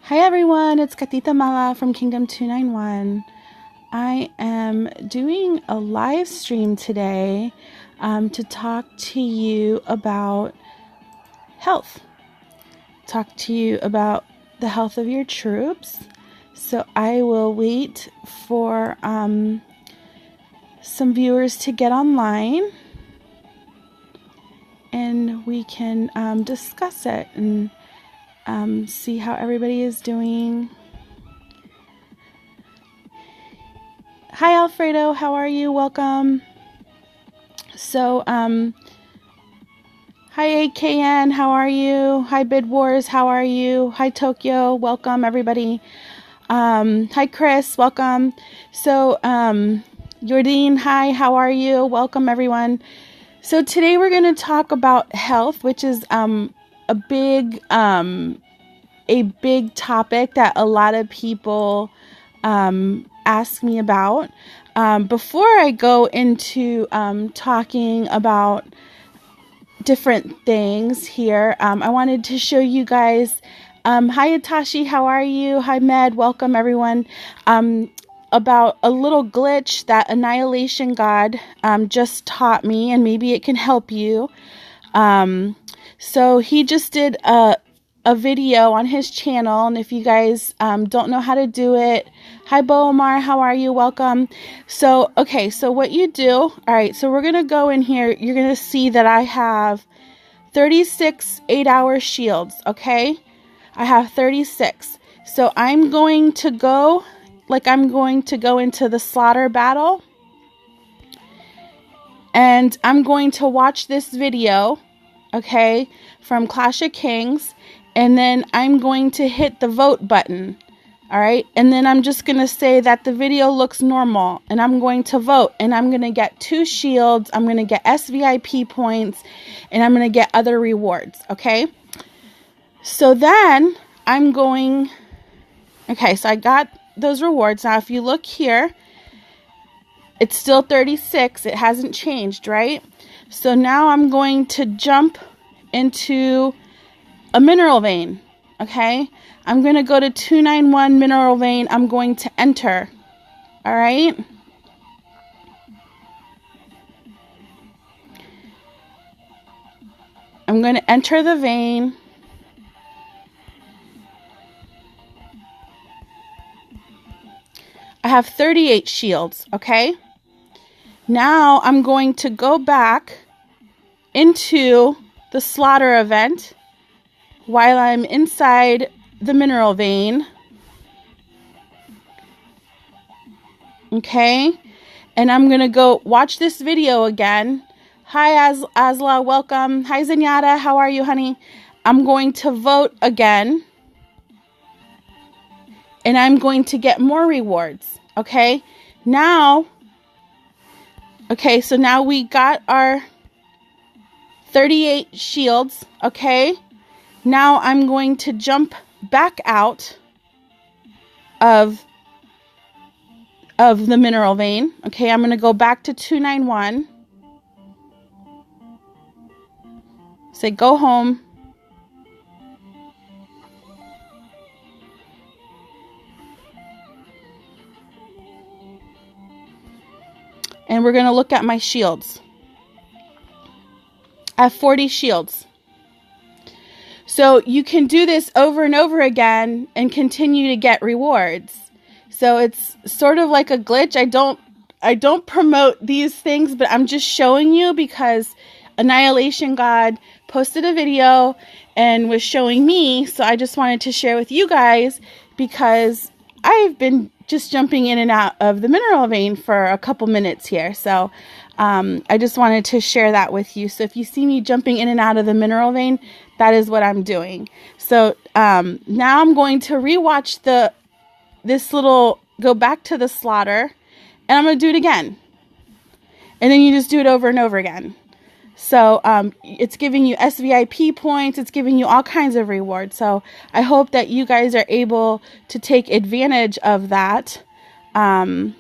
Hi everyone, it's Katita Mala from Kingdom 291. I am doing a live stream today to talk to you about health. Talk to you about the health of your troops. So I will wait for some viewers to get online and we can discuss it and see how everybody is doing. Hi Alfredo, how are you? Welcome. So, hi AKN, how are you? Hi Bid Wars, how are you? Hi Tokyo, welcome everybody. Hi Chris, welcome. So, Yordine, hi, how are you? Welcome everyone. So today we're going to talk about health, which is a big topic that a lot of people ask me about. Before I go into talking about different things here, I wanted to show you guys. Hi Atashi, how are you? Hi Med, welcome everyone. About a little glitch that Annihilation God just taught me, and maybe it can help you. So he just did a video on his channel, and if you guys don't know how to do it, hi Boomar, how are you? Welcome. So okay, so what you do, all right, so we're gonna go in here. You're gonna see that I have 36 8-hour shields. Okay, I have 36. So I'm going to go into the slaughter battle, and I'm going to watch this video, okay, from Clash of Kings, and then I'm going to hit the vote button, all right, and then I'm just going to say that the video looks normal, and I'm going to vote, and I'm going to get 2 shields, I'm going to get SVIP points, and I'm going to get other rewards, okay? So then I'm going, okay, so I got those rewards. Now if you look here, it's still 36. It hasn't changed, right? So now I'm going to jump into a mineral vein, okay? I'm going to go to 291 mineral vein. I'm going to enter, all right? I'm going to enter the vein. I have 38 shields, okay? Now I'm going to go back into the slaughter event while I'm inside the mineral vein. Okay? And I'm going to go watch this video again. Hi Asla, welcome. Hi Zenyatta, how are you, honey? I'm going to vote again. And I'm going to get more rewards. Okay? Now, okay, so now we got our 38 shields, okay? Now I'm going to jump back out of the mineral vein. Okay, I'm going to go back to 291. Say go home. And we're going to look at my shields. I have 40 shields. So you can do this over and over again and continue to get rewards. So it's sort of like a glitch. I don't promote these things, but I'm just showing you because Annihilation God posted a video and was showing me. So I just wanted to share with you guys because I've been just jumping in and out of the mineral vein for a couple minutes here. So I just wanted to share that with you. So if you see me jumping in and out of the mineral vein, that is what I'm doing. So now I'm going to rewatch go back to the slaughter, and I'm going to do it again. And then you just do it over and over again. So it's giving you SVIP points. It's giving you all kinds of rewards. So I hope that you guys are able to take advantage of that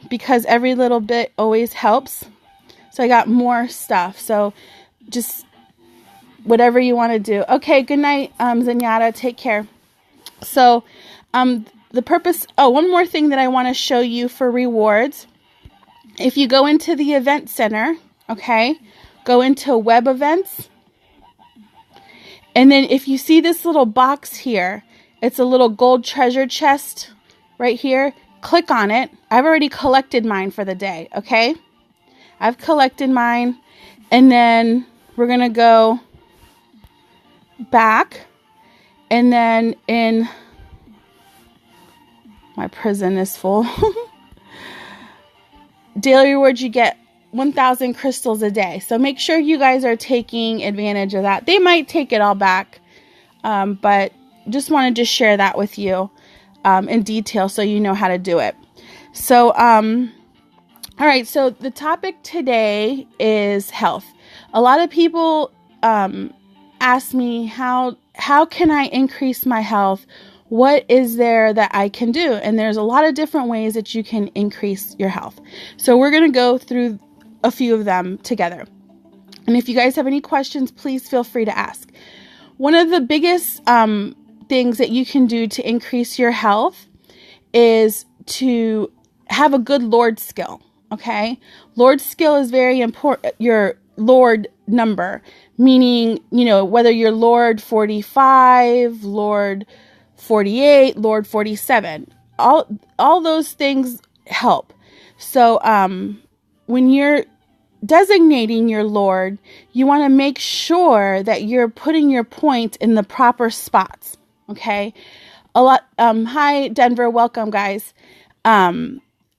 because every little bit always helps. So I got more stuff. So just whatever you want to do. Okay, good night, Zenyatta. Take care. So the purpose, one more thing that I want to show you for rewards. If you go into the event center, okay, go into web events. And then if you see this little box here, it's a little gold treasure chest right here. Click on it. I've already collected mine for the day, okay? I've collected mine. And then we're going to go back. And then in my prison is full. Daily rewards, you get 1,000 crystals a day. So make sure you guys are taking advantage of that. They might take it all back, but just wanted to share that with you in detail so you know how to do it. So, all right. So the topic today is health. A lot of people ask me, how can I increase my health? What is there that I can do? And there's a lot of different ways that you can increase your health. So we're going to go through a few of them together. And if you guys have any questions, please feel free to ask. One of the biggest things that you can do to increase your health is to have a good Lord skill. Okay. Lord skill is very important. Your Lord number, meaning, whether you're Lord 45, Lord 48, Lord 47, all those things help. So, when you're designating your Lord, you want to make sure that you're putting your points in the proper spots. Okay. Hi, Denver. Welcome, guys.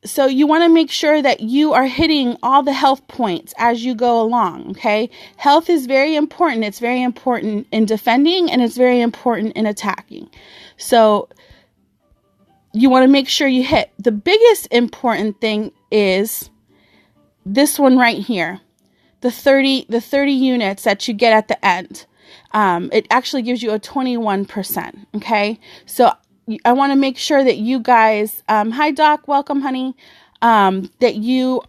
So you want to make sure that you are hitting all the health points as you go along. Okay. Health is very important. It's very important in defending, and it's very important in attacking. So you want to make sure you hit. The biggest important thing is this one right here, the 30 units that you get at the end. It actually gives you a 21%. Okay. So I want to make sure that you guys, hi Doc, welcome honey. That you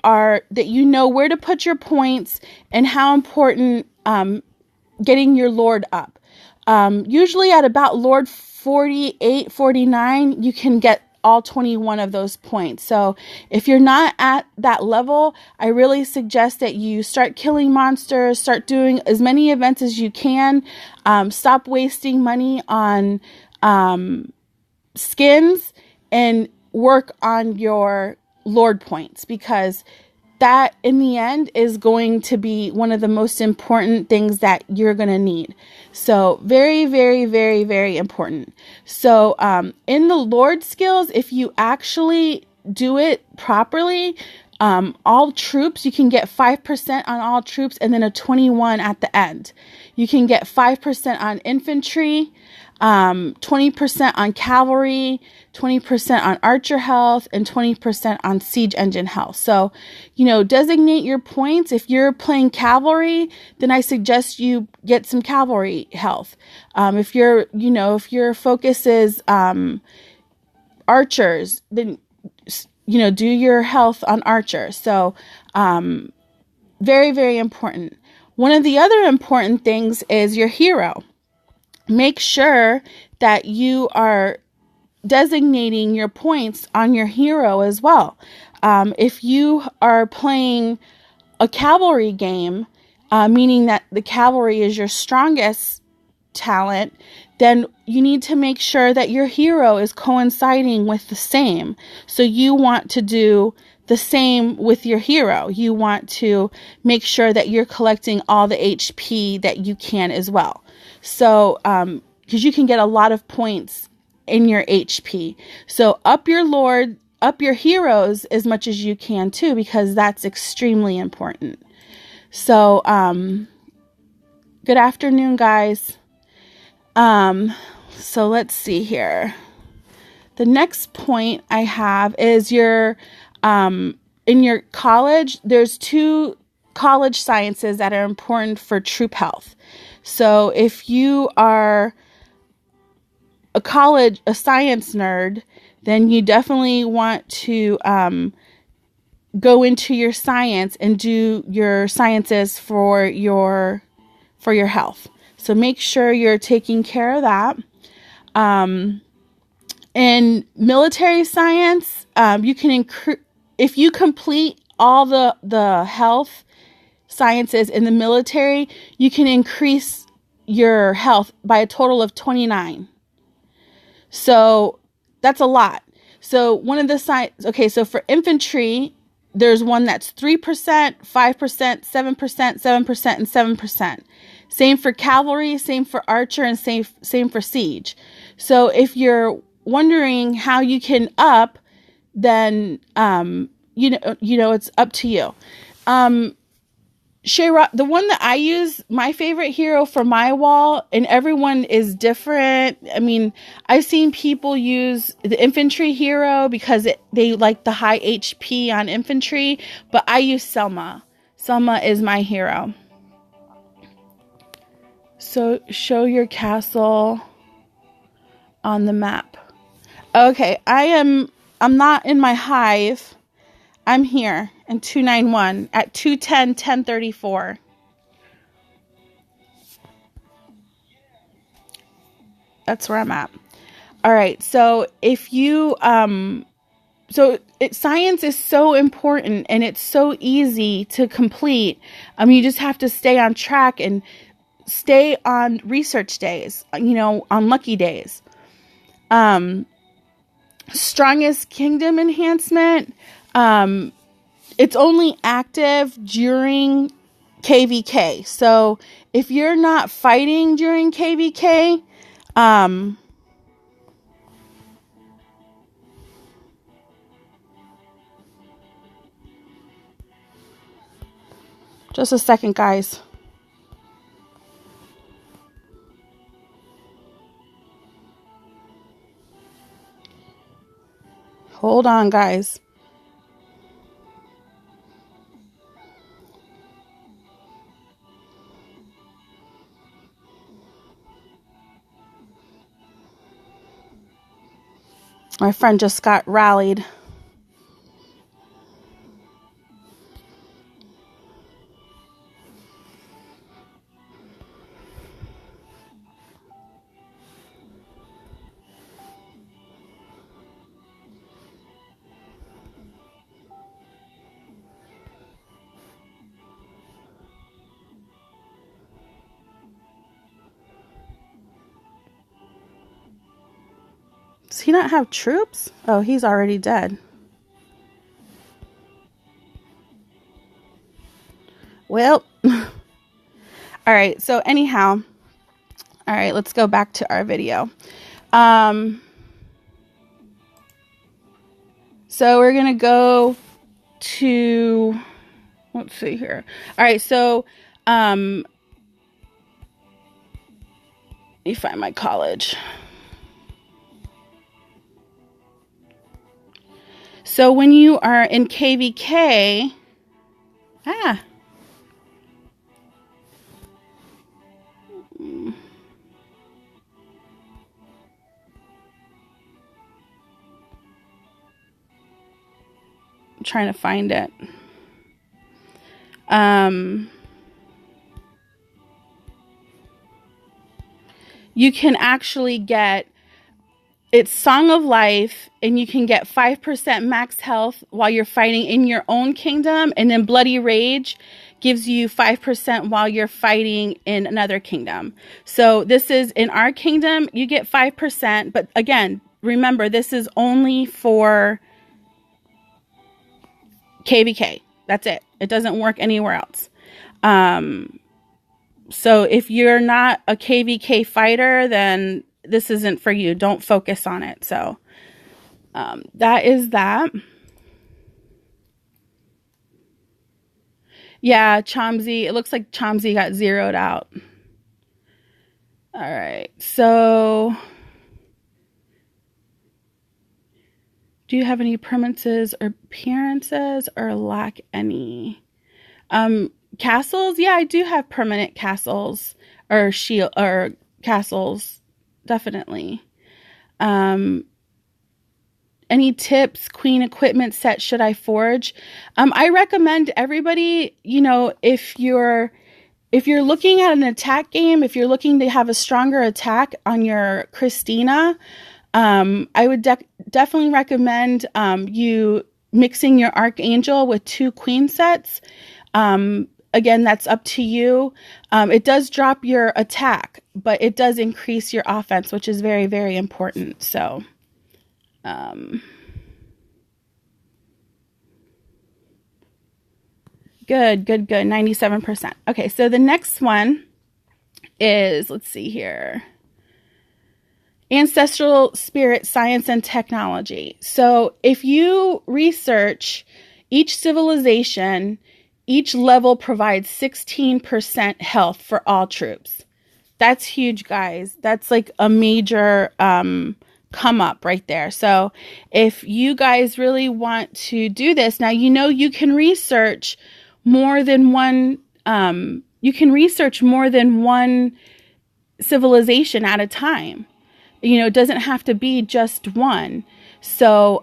know where to put your points and how important, getting your Lord up. Usually at about Lord 48, 49, you can get all 21 of those points. So if you're not at that level, I really suggest that you start killing monsters, start doing as many events as you can. Stop wasting money on skins and work on your Lord points, because that in the end is going to be one of the most important things that you're going to need. So very, very, very, very important. So in the Lord skills, if you actually do it properly, all troops, you can get 5% on all troops and then a 21 at the end. You can get 5% on infantry, 20% on cavalry, 20% on archer health, and 20% on siege engine health. So, designate your points. If you're playing cavalry, then I suggest you get some cavalry health. If your focus is archers, then do your health on archers. So, very, very important. One of the other important things is your hero. Make sure that you are designating your points on your hero as well. If you are playing a cavalry game, meaning that the cavalry is your strongest talent, then you need to make sure that your hero is coinciding with the same. So you want to do the same with your hero. You want to make sure that you're collecting all the HP that you can as well. So, because you can get a lot of points in your HP. So up your Lord, up your heroes as much as you can too, because that's extremely important. So, good afternoon, guys. So let's see here. The next point I have is your, in your college, there's 2 college sciences that are important for troop health. So if you are a science nerd, then you definitely want to go into your science and do your sciences for your health. So make sure you're taking care of that. In military science, you can if you complete all the health sciences in the military, you can increase your health by a total of 29. So that's a lot. So one of the okay, so for infantry, there's one that's 3%, 5%, 7%, 7%, and 7%. Same for cavalry, same for archer, and same for siege. So if you're wondering how you can up, then you know it's up to you. The one that I use, my favorite hero for my wall, and everyone is different. I mean, I've seen people use the infantry hero because they like the high HP on infantry, but I use Selma. Selma is my hero. So show your castle on the map. Okay, I'm not in my hive. I'm here in 291 at 210, 1034. That's where I'm at. All right. So if you, science is so important and it's so easy to complete. You just have to stay on track and stay on research days, on lucky days. Strongest kingdom enhancement. It's only active during KVK. So if you're not fighting during KVK, just a second, guys. Hold on, guys. My friend just got rallied. Does he not have troops? Oh, he's already dead. Well, all right. So anyhow, all right, let's go back to our video. So we're going to go to, let's see here. All right. So, let me find my college. So when you are in KVK, I'm trying to find it. You can actually get, it's Song of Life, and you can get 5% max health while you're fighting in your own kingdom, and then Bloody Rage gives you 5% while you're fighting in another kingdom. So this is in our kingdom, you get 5%, but again, remember, this is only for KVK. That's it. It doesn't work anywhere else. So if you're not a KVK fighter, then this isn't for you. Don't focus on it. So that is that. Yeah, Chomsy. It looks like Chomsy got zeroed out. All right. So do you have any permanences or appearances or lack any? Castles? Yeah, I do have permanent castles or shield or castles. Definitely. Any tips? Queen equipment set should I forge? I recommend everybody, if you're looking at an attack game, if you're looking to have a stronger attack on your Christina, I would definitely recommend you mixing your Archangel with 2 Queen sets. Again, that's up to you. It does drop your attack, but it does increase your offense, which is very, very important. So, good, 97%. Okay, so the next one is, let's see here, ancestral spirit science and technology. So if you research each civilization, each level provides 16% health for all troops. That's huge, guys. That's like a major come up right there. So if you guys really want to do this, now you know you can research more than one civilization at a time. You know, it doesn't have to be just one. So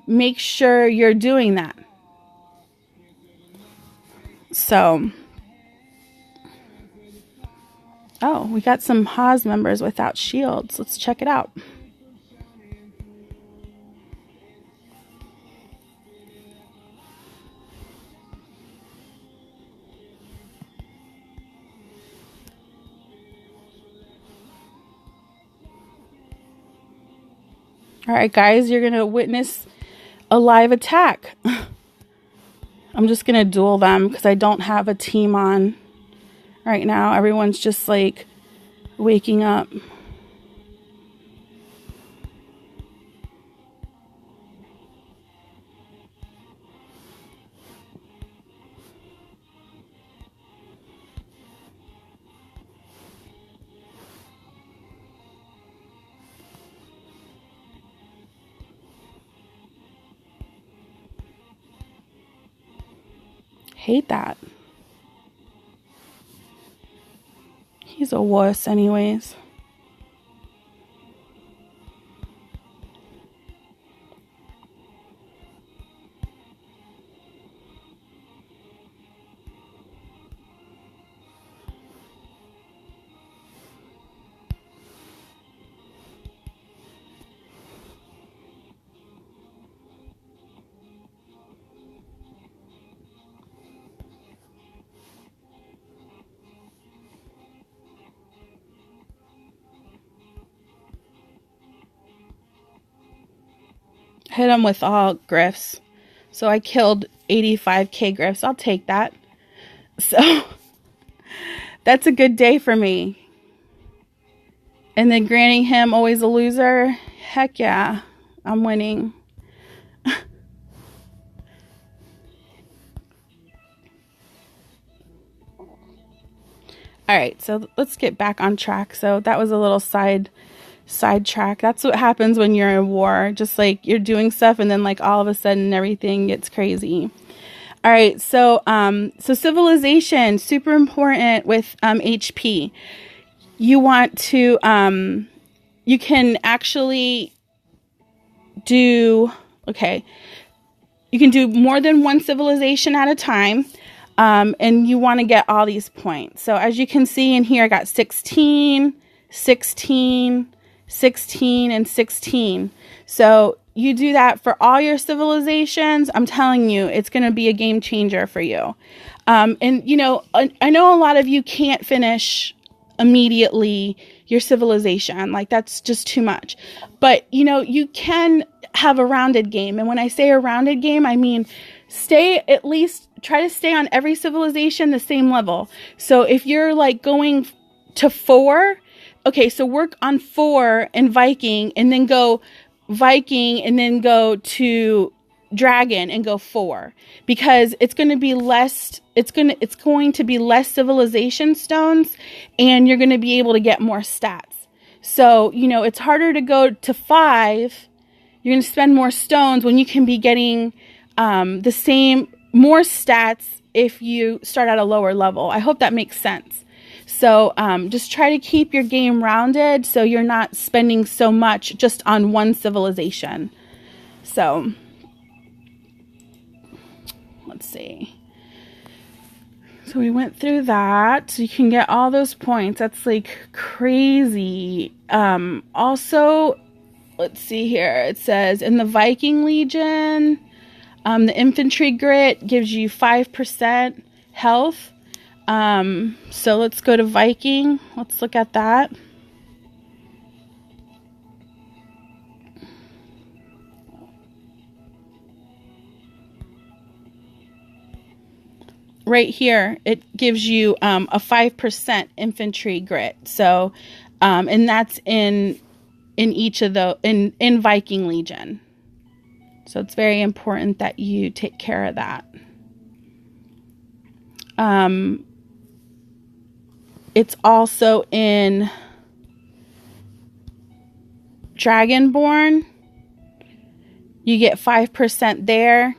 make sure you're doing that. So, oh, we got some Haas members without shields. Let's check it out. All right, guys, you're going to witness a live attack. I'm just going to duel them because I don't have a team on right now. Everyone's just like waking up. Hate that. He's a wuss anyways. Hit him with all griffs. So I killed 85k griffs. I'll take that. So that's a good day for me. And then granting him always a loser. Heck yeah. I'm winning. All right, so let's get back on track. So that was a little sidetrack. That's what happens when you're in war. Just like you're doing stuff and then like all of a sudden everything gets crazy. All right, so so civilization, super important with HP. You want to you can actually do, okay, you can do more than one civilization at a time. And you want to get all these points. So as you can see in here, I got 16, 16, 16, and 16. So you do that for all your civilizations. I'm telling you, it's going to be a game changer for you. And, you know, I know a lot of you can't finish immediately your civilization. Like, that's just too much. But, you know, you can have a rounded game. And when I say a rounded game, I mean try to stay on every civilization the same level. So if you're like going to 4, okay, so work on 4 in Viking and then go Viking and then go to Dragon and go 4, because it's going to be less civilization stones and you're going to be able to get more stats. So, you know, it's harder to go to 5. You're going to spend more stones when you can be getting more stats if you start at a lower level. I hope that makes sense. So just try to keep your game rounded so you're not spending so much just on one civilization. So let's see. So we went through that. So you can get all those points. That's like crazy. Also, let's see here. It says in the Viking Legion, the infantry grit gives you 5% health. So let's go to Viking. Let's look at that. Right here, it gives you a 5% infantry grit. So, and that's in each of the in Viking Legion. So it's very important that you take care of that. It's also in Dragonborn. You get 5% there.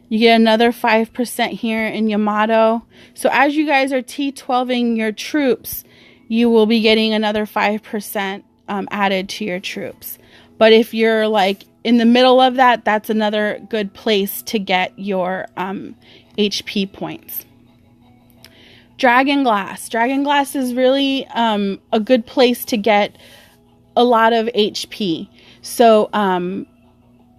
You get another 5% here in Yamato. So as you guys are T12ing your troops, you will be getting another 5% added to your troops. But if you're like in the middle of that, that's another good place to get your HP points. Dragonglass. Dragonglass is really a good place to get a lot of HP. So,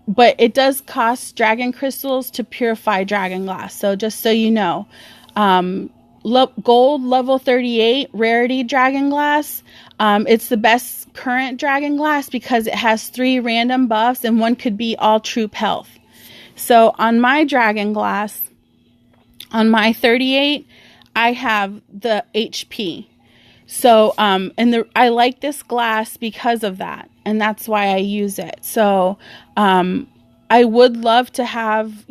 but it does cost dragon crystals to purify dragonglass. So just so you know, gold level 38 rarity dragonglass. It's the best current dragonglass because it has 3 random buffs and one could be all troop health. So on my dragonglass, on my 38, I have the HP. So, I like this glass because of that, and that's why I use it. So, I would love to have,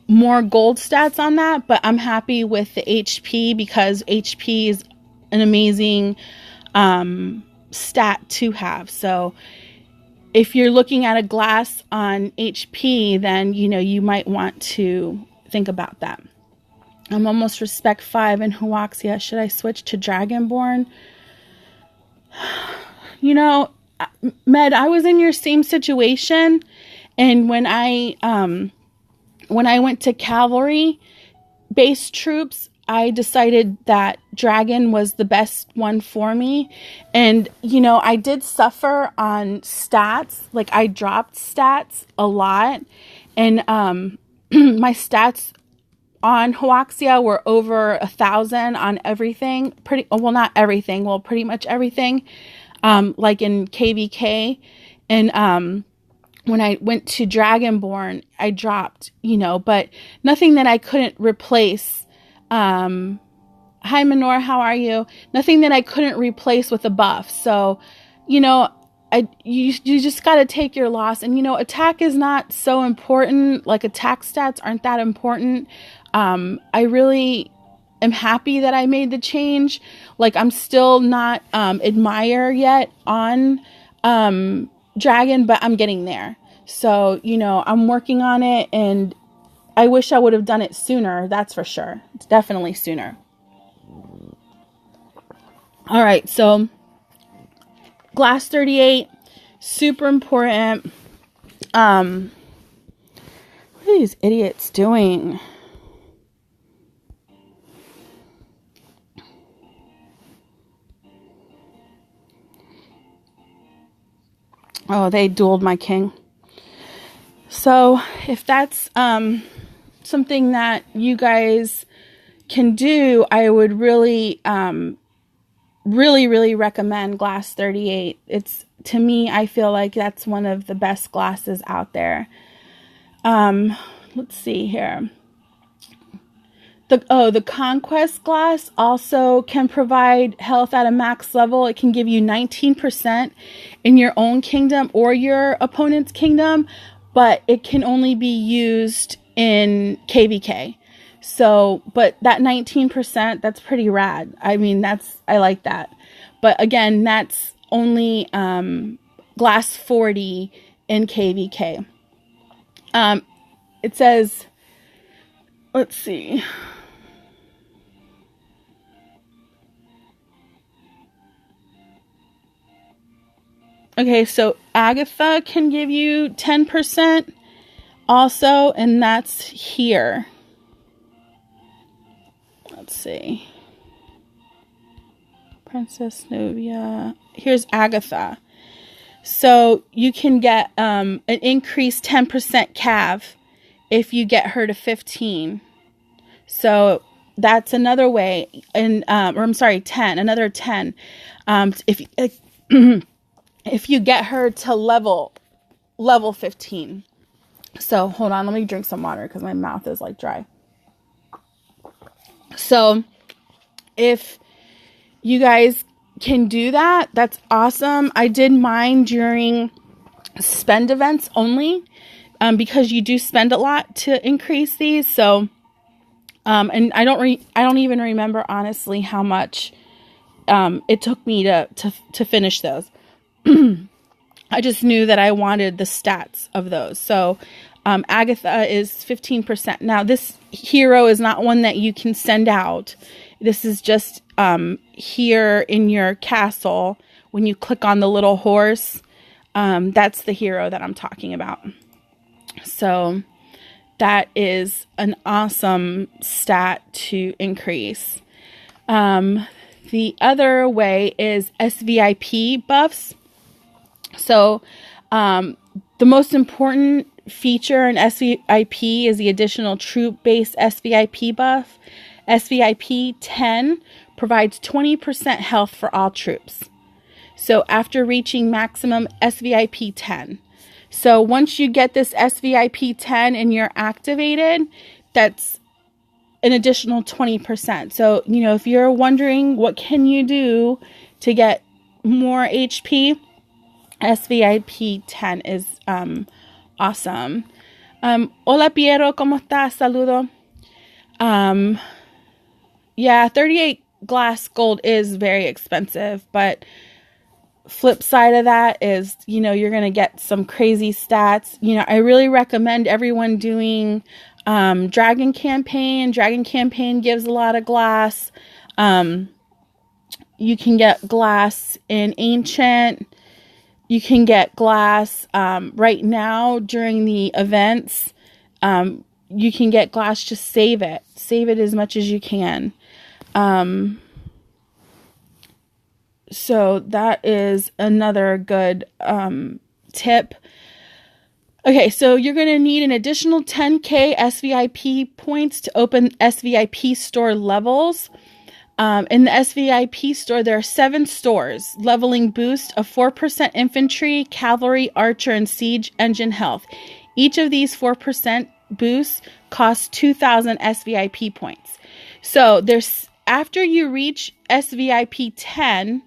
more gold stats on that, but I'm happy with the HP because HP is an amazing, stat to have. So, if you're looking at a glass on HP, then, you might want to think about that. I'm almost respect 5 in Huaxia. Should I switch to Dragonborn? Med, I was in your same situation, and when I went to cavalry based troops, I decided that Dragon was the best one for me. And I did suffer on stats. Like I dropped stats a lot, and my stats on Huaxia were over 1,000 on everything. Pretty much everything. Like in KVK. And when I went to Dragonborn, I dropped, but nothing that I couldn't replace. Hi Minor, how are you? Nothing that I couldn't replace with a buff. So, you just got to take your loss. And, attack is not so important. Like attack stats aren't that important. I really am happy that I made the change. Like I'm still not, admire yet on, Dragon, but I'm getting there. So, I'm working on it, and I wish I would have done it sooner. That's for sure. It's definitely sooner. All right. So glass 38, super important. What are these idiots doing? Oh, they dueled my king. So if that's something that you guys can do, I would really, really recommend glass 38. It's, to me, I feel like that's one of the best glasses out there. Let's see here. The Conquest glass also can provide health at a max level. It can give you 19% in your own kingdom or your opponent's kingdom, but it can only be used in KVK. So, but that 19%, that's pretty rad. I mean, I like that. But again, that's only glass 40 in KVK. It says, let's see. Okay, so Agatha can give you 10% also, and that's here. Let's see. Princess Novia. Here's Agatha. So you can get an increased 10% cav if you get her to 15. So that's another way. And or I'm sorry, 10. Another 10. If if you get her to level 15. So hold on, let me drink some water because my mouth is like dry. So if you guys can do that, that's awesome. I did mine during spend events only, because you do spend a lot to increase these. So, and I don't even remember honestly how much it took me to finish those. I just knew that I wanted the stats of those. So, Agatha is 15%. Now, this hero is not one that you can send out. This is just here in your castle. When you click on the little horse, that's the hero that I'm talking about. So that is an awesome stat to increase. The other way is SVIP buffs. So the most important feature in SVIP is the additional troop-based SVIP buff. SVIP 10 provides 20% health for all troops. So after reaching maximum SVIP 10. So once you get this SVIP 10 and you're activated, that's an additional 20%. So, you know, if you're wondering what can you do to get more HP, SVIP 10 is awesome. Hola Piero, ¿cómo estás? Saludo. Yeah, 38 glass gold is very expensive, but flip side of that is, you know, you're going to get some crazy stats. You know, I really recommend everyone doing Dragon Campaign. Dragon Campaign gives a lot of glass. You can get glass in Ancient. You can get glass right now during the events. You can get glass, just save it. Save it as much as you can. So that is another good tip. Okay, so you're going to need an additional 10k SVIP points to open SVIP store levels. In the SVIP store, there are 7 stores. Leveling boost of 4% infantry, cavalry, archer, and siege engine health. Each of these 4% boosts costs 2,000 SVIP points. So there's, after you reach SVIP 10,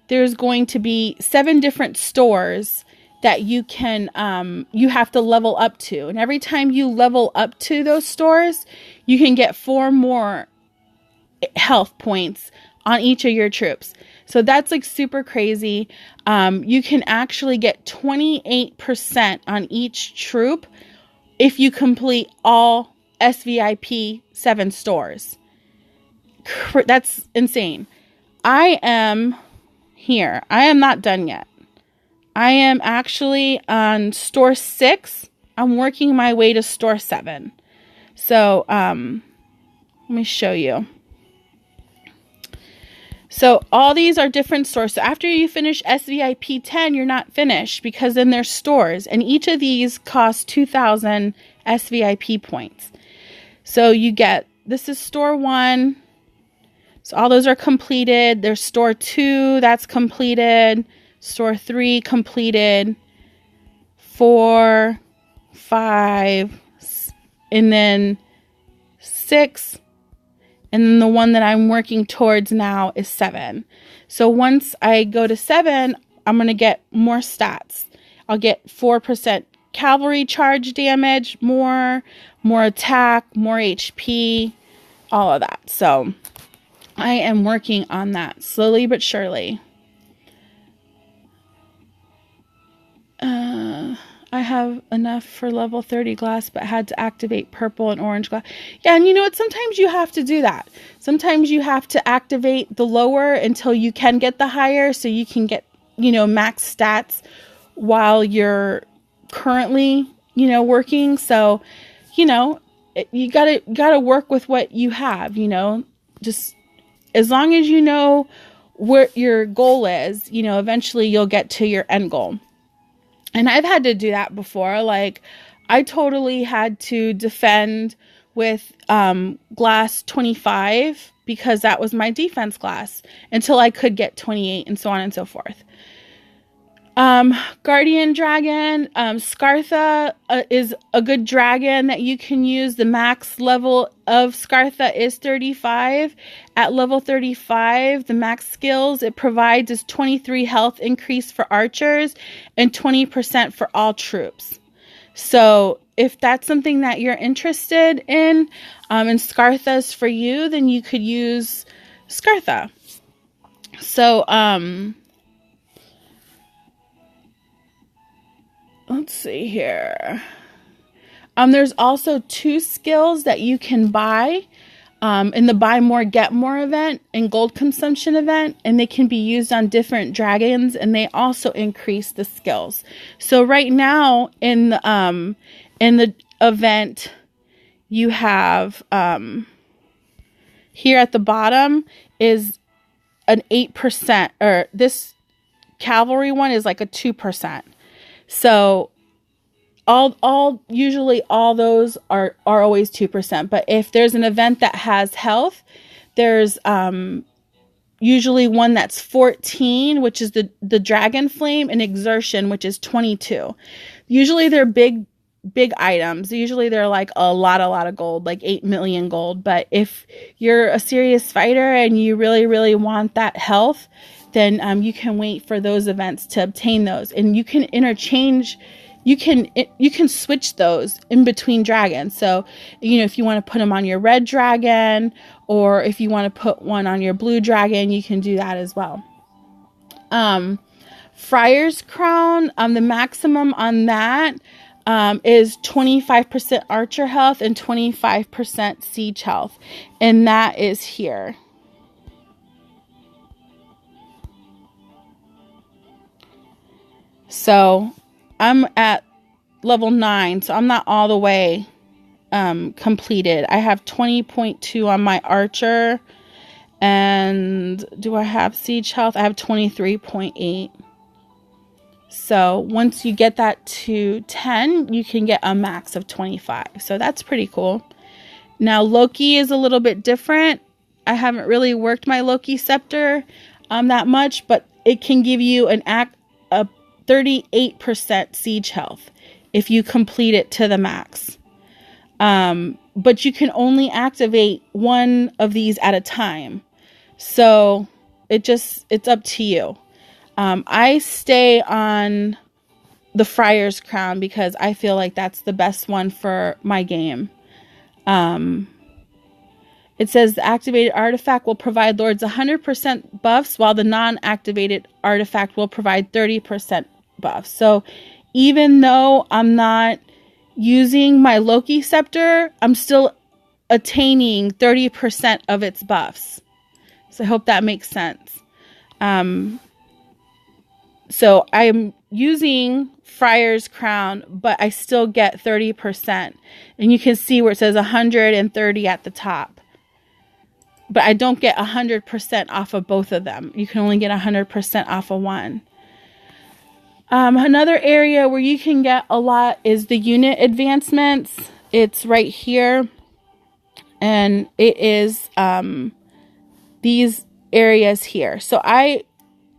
there's going to be 7 different stores that you can, you have to level up to. And every time you level up to those stores, you can get 4 more health points on each of your troops. So that's like super crazy. You can actually get 28% on each troop if you complete all SVIP 7 stores. That's insane. I am here. I am not done yet. I am actually on store 6. I'm working my way to store 7. So, let me show you. So all these are different stores. So after you finish SVIP 10, you're not finished because then there's stores. And each of these costs 2,000 SVIP points. So you get, this is store 1. So all those are completed. There's store 2, that's completed. Store 3 completed. 4, 5, and then 6. And then the one that I'm working towards now is 7. So once I go to 7, I'm going to get more stats. I'll get 4% cavalry charge damage, more attack, more HP, all of that. So I am working on that slowly but surely. I have enough for level 30 glass, but had to activate purple and orange glass. Yeah, and you know what? Sometimes you have to do that. Sometimes you have to activate the lower until you can get the higher, so you can get, you know, max stats while you're currently, you know, working. So, you know, you gotta work with what you have, you know, just as long as you know what your goal is, you know, eventually you'll get to your end goal. And I've had to do that before. Like, I totally had to defend with glass 25 because that was my defense glass until I could get 28 and so on and so forth. Guardian Dragon, Scartha is a good dragon that you can use. The max level of Scartha is 35. At level 35, the max skills it provides is 23 health increase for archers and 20% for all troops. So if that's something that you're interested in, and Scartha's for you, then you could use Scartha. So, let's see here. There's also 2 skills that you can buy in the buy more get more event and gold consumption event, and they can be used on different dragons, and they also increase the skills. So right now in the event, you have here at the bottom is an 8%, or this cavalry one is like a 2%. So usually all those are always 2%. But if there's an event that has health, there's usually one that's 14, which is the dragon flame, and exertion, which is 22. Usually they're big items. Usually they're like a lot of gold, like 8 million gold. But if you're a serious fighter and you really want that health, then you can wait for those events to obtain those, and you can interchange. You can switch those in between dragons. So, if you want to put them on your red dragon, or if you want to put one on your blue dragon, you can do that as well. Friar's Crown, the maximum on that is 25% archer health and 25% siege health, and that is here. So I'm at level 9, so I'm not all the way completed. I have 20.2 on my archer, and do I have siege health? I have 23.8. So once you get that to 10, you can get a max of 25. So that's pretty cool. Now Loki is a little bit different. I haven't really worked my Loki scepter that much, but it can give you a 38% siege health if you complete it to the max. But you can only activate one of these at a time. So it's up to you. I stay on the Friar's Crown because I feel like that's the best one for my game. It says the activated artifact will provide lords 100% buffs, while the non-activated artifact will provide 30% buffs. So even though I'm not using my Loki scepter, I'm still attaining 30% of its buffs. So I hope that makes sense. So I'm using Friar's Crown, but I still get 30%. And you can see where it says 130 at the top. But I don't get 100% off of both of them. You can only get 100% off of one. Another area where you can get a lot is the unit advancements. It's right here. And it is these areas here. So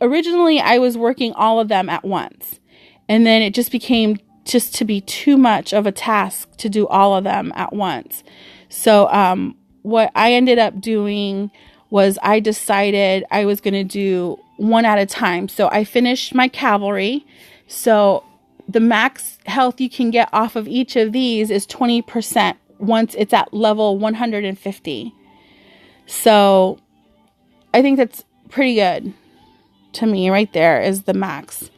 originally I was working all of them at once. And then it just became to be too much of a task to do all of them at once. So what I ended up doing was I decided I was going to do one at a time. So I finished my cavalry. So the max health you can get off of each of these is 20% once it's at level 150. So I think that's pretty good to me. Right there is the max.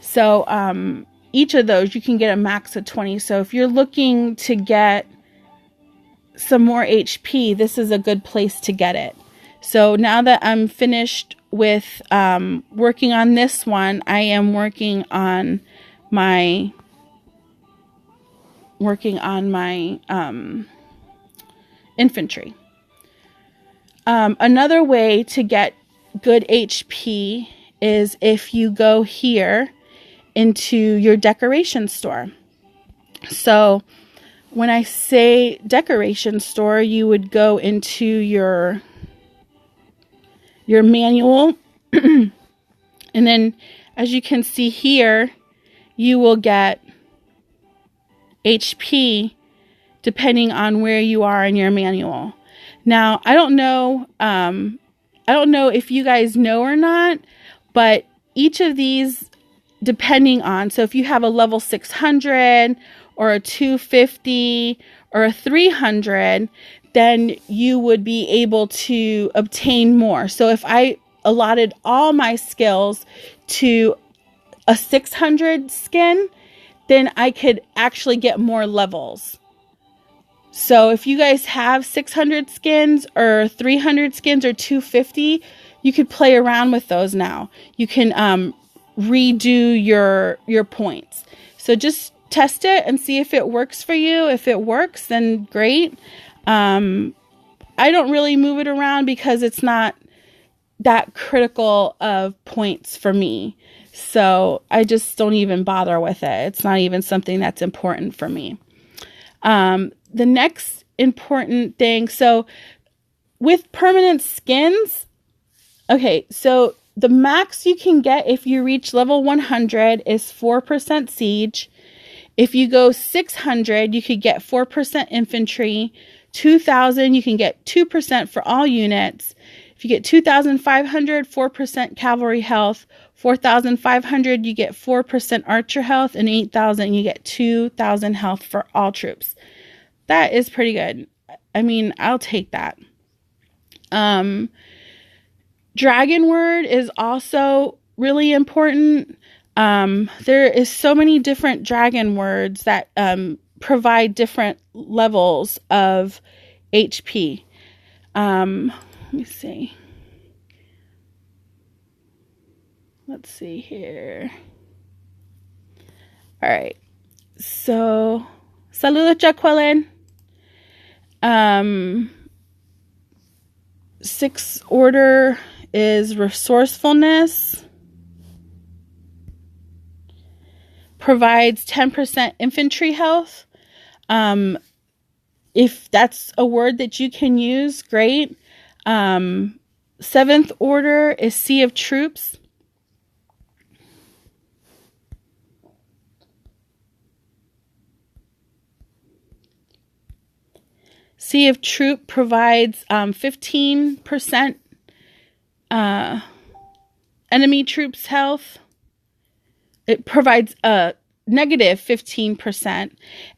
So each of those you can get a max of 20. So if you're looking to get some more HP, this is a good place to get it. So now that I'm finished with working on this one, I am working on my infantry. Another way to get good HP is if you go here into your decoration store. So when I say decoration store, you would go into your manual. And then as you can see here, you will get HP depending on where you are in your manual. Now, I don't know if you guys know or not, but each of these, depending on, so if you have a level 600 or a 250 or a 300, then you would be able to obtain more. So if I allotted all my skills to a 600 skin, then I could actually get more levels. So if you guys have 600 skins or 300 skins or 250, you could play around with those now. You can redo your points. So just test it and see if it works for you. If it works, then great. I don't really move it around because it's not that critical of points for me. So I just don't even bother with it. It's not even something that's important for me. The next important thing, so with permanent skins, okay, so the max you can get if you reach level 100 is 4% siege. If you go 600, you could get 4% infantry. 2,000, you can get 2% for all units. If you get 2,500, 4% cavalry health. 4,500, you get 4% archer health. And 8,000, you get 2,000 health for all troops. That is pretty good. I mean, I'll take that. Dragon word is also really important. There is so many different dragon words that provide different levels of HP. Let me see. Let's see here. All right. So, saludos, Jacqueline. 6th order is resourcefulness. Provides 10% infantry health. If that's a word that you can use, great. 7th order is Sea of Troops. Sea of Troop provides 15% enemy troops health. It provides a negative 15%,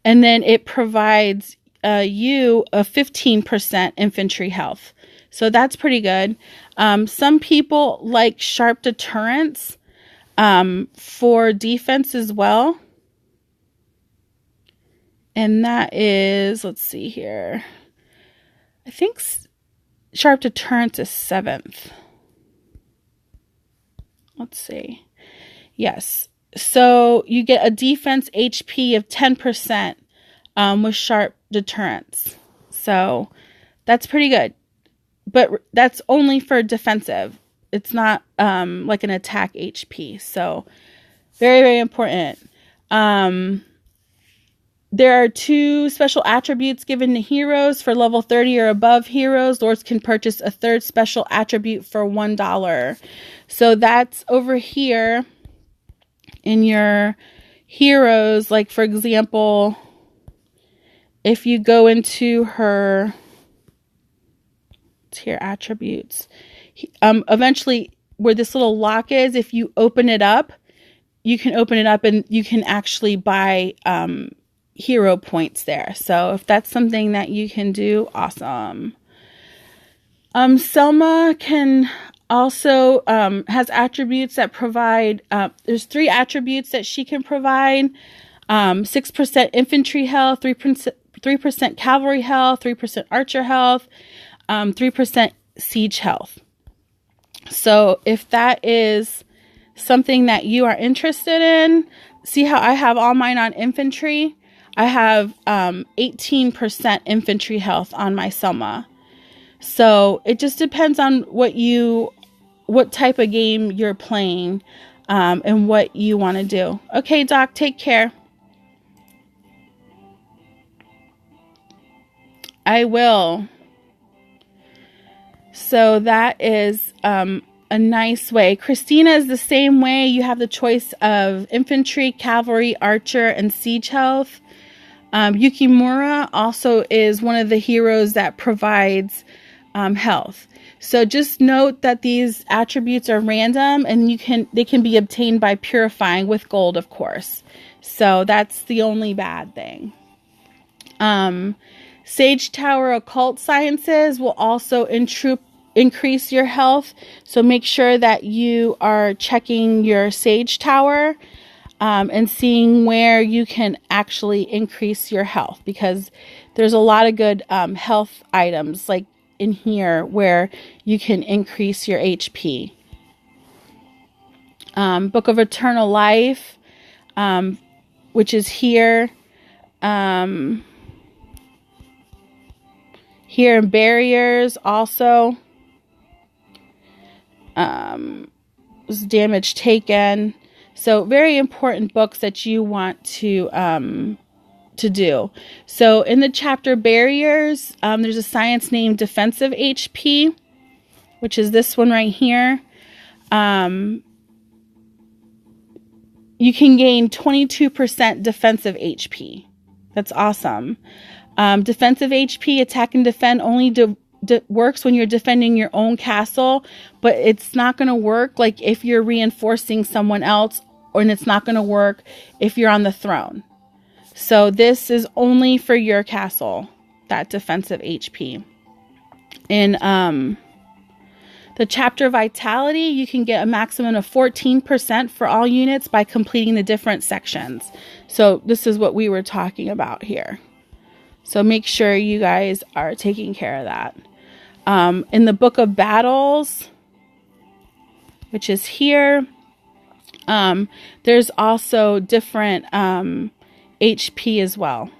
and then it provides you a 15% infantry health. So that's pretty good. Some people like sharp deterrence for defense as well. And that is, let's see here. I think sharp deterrence is 7th. Let's see. Yes. So you get a defense HP of 10% with sharp deterrence. So that's pretty good. But that's only for defensive. It's not like an attack HP. So very, very important. There are 2 special attributes given to heroes. For level 30 or above heroes, lords can purchase a 3rd special attribute for $1. So that's over here in your heroes. Like, for example, if you go into her, it's here, attributes. Eventually, where this little lock is, if you open it up, you can open it up and you can actually buy hero points there. So if that's something that you can do, awesome. Selma can also has attributes that provide, there's 3 attributes that she can provide. 6% infantry health, 3% cavalry health, 3% archer health, 3% siege health. So if that is something that you are interested in, see how I have all mine on infantry? I have 18% infantry health on my Selma. So it just depends on what type of game you're playing. and what you want to do. Okay, Doc, take care. I will. So that is a nice way. Christina is the same way. You have the choice of infantry, cavalry, archer, and siege health. Yukimura also is one of the heroes that provides health. So just note that these attributes are random, and they can be obtained by purifying with gold, of course. So that's the only bad thing. Sage Tower Occult Sciences will also increase your health. So make sure that you are checking your Sage Tower and seeing where you can actually increase your health, because there's a lot of good health items like in here where you can increase your HP. Book of Eternal Life, which is here. Here in Barriers also. Was damage taken. So very important books that you want to do. So in the chapter Barriers, there's a science named Defensive HP, which is this one right here. You can gain 22% defensive HP. That's awesome. Defensive HP, attack and defend, only works when you're defending your own castle, but it's not going to work like if you're reinforcing someone else, and it's not going to work if you're on the throne. So this is only for your castle, that defensive HP. In the chapter Vitality, you can get a maximum of 14% for all units by completing the different sections. So this is what we were talking about here. So make sure you guys are taking care of that. In the Book of Battles, which is here, there's also different HP as well.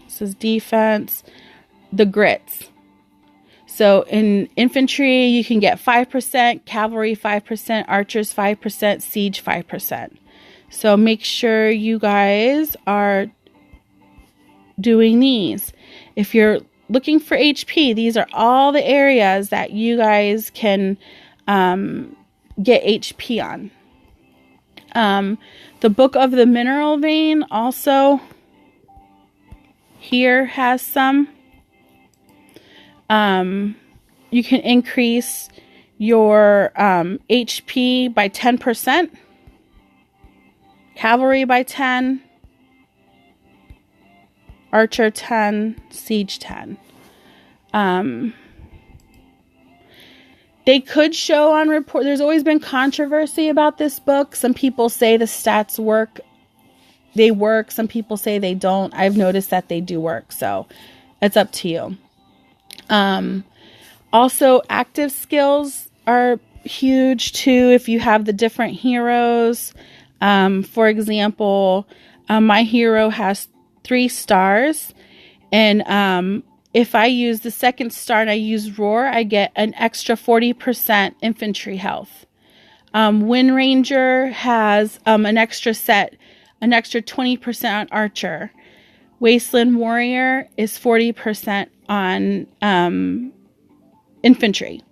This is defense, the grits. So in infantry, you can get 5%, cavalry 5%, archers 5%, siege 5%. So make sure you guys are doing these. If you're looking for HP, these are all the areas that you guys can get HP on. The Book of the Mineral Vein also here has some. You can increase your HP by 10%, cavalry by 10, archer 10, siege 10. They could show on report. There's always been controversy about this book. Some people say the stats work. They work. Some people say they don't. I've noticed that they do work. So it's up to you. Also, active skills are huge too. If you have the different heroes, for example, my hero has 3 stars, and if I use the second star and I use Roar, I get an extra 40% infantry health. Wind Ranger has an extra 20% on Archer. Wasteland Warrior is 40% on infantry.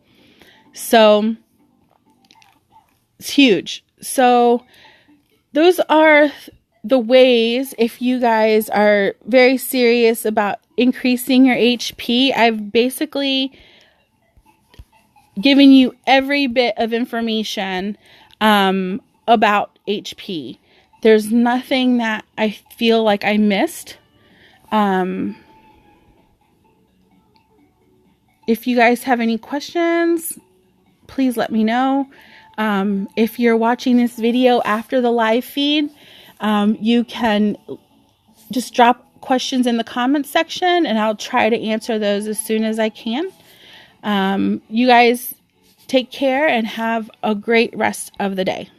So it's huge. So those are the ways, if you guys are very serious about increasing your HP. I've basically given you every bit of information about HP. There's nothing that I feel like I missed. If you guys have any questions, please let me know. If you're watching this video after the live feed, you can just drop questions in the comments section and I'll try to answer those as soon as I can. You guys take care and have a great rest of the day.